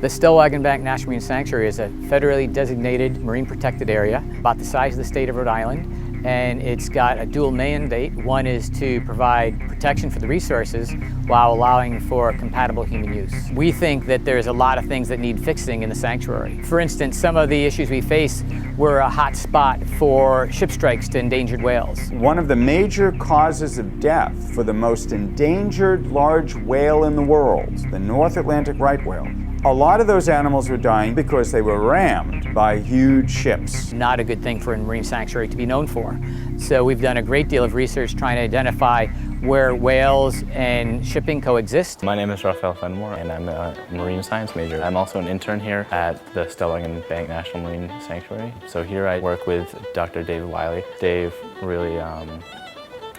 The Stellwagen Bank National Marine Sanctuary is a federally designated marine protected area, about the size of the state of Rhode Island, and it's got a dual mandate. One is to provide protection for the resources while allowing for compatible human use. We think that there's a lot of things that need fixing in the sanctuary. For instance, some of the issues we face were a hot spot for ship strikes to endangered whales. One of the major causes of death for the most endangered large whale in the world, the North Atlantic right whale, a lot of those animals were dying because they were rammed by huge ships. Not a good thing for a marine sanctuary to be known for. So we've done a great deal of research trying to identify where whales and shipping coexist. My name is Raphael Fenmore and I'm a marine science major. I'm also an intern here at the Stellwagen Bank National Marine Sanctuary. So here I work with Dr. Dave Wiley. Dave really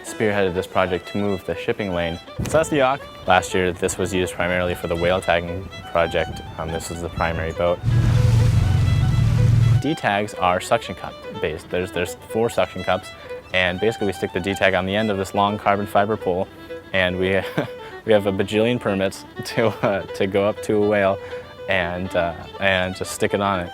spearheaded this project to move the shipping lane. So that's the yacht. Last year this was used primarily for the whale tagging project. This is the primary boat. D-tags are suction cup based. There's 4 suction cups, and basically we stick the D-tag on the end of this long carbon fiber pole, and we have a bajillion permits to go up to a whale and just stick it on it.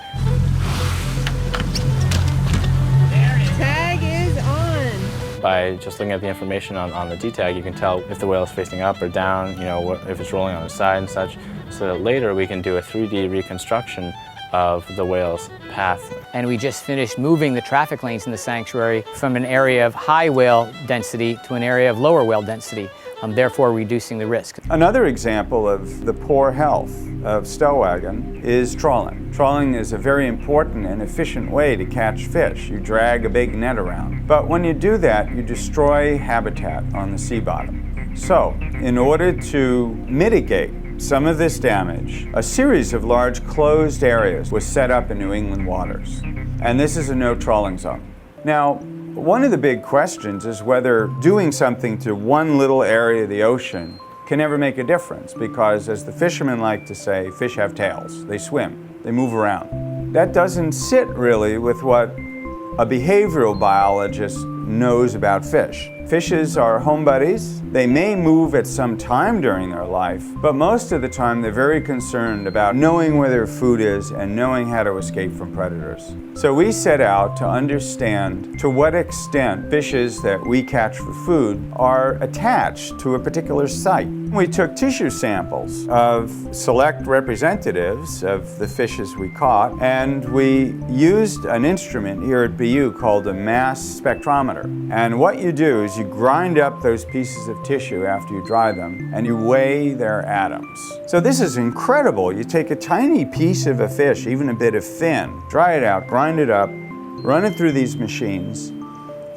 Tag is on. By just looking at the information on the D-tag, you can tell if the whale is facing up or down, if it's rolling on its side and such, so that later we can do a 3D reconstruction of the whale's path. And we just finished moving the traffic lanes in the sanctuary from an area of high whale density to an area of lower whale density, therefore reducing the risk. Another example of the poor health of Stellwagen is trawling. Trawling is a very important and efficient way to catch fish. You drag a big net around. But when you do that, you destroy habitat on the sea bottom. So, in order to mitigate some of this damage, a series of large closed areas was set up in New England waters. And this is a no trawling zone. Now, one of the big questions is whether doing something to one little area of the ocean can ever make a difference, because as the fishermen like to say, fish have tails. They swim, they move around. That doesn't sit really with what a behavioral biologist knows about fish. Fishes are home buddies. They may move at some time during their life, but most of the time they're very concerned about knowing where their food is and knowing how to escape from predators. So we set out to understand to what extent fishes that we catch for food are attached to a particular site. We took tissue samples of select representatives of the fishes we caught, and we used an instrument here at BU called a mass spectrometer. And what you do is you grind up those pieces of tissue after you dry them, and you weigh their atoms. So this is incredible. You take a tiny piece of a fish, even a bit of fin, dry it out, grind it up, run it through these machines,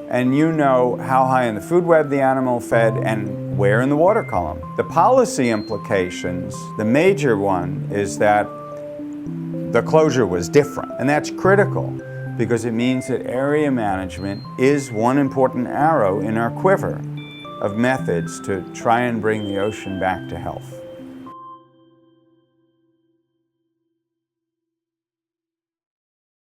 and you know how high in the food web the animal fed and where in the water column. The policy implications, the major one is that the closure was different, and that's critical, because it means that area management is one important arrow in our quiver of methods to try and bring the ocean back to health.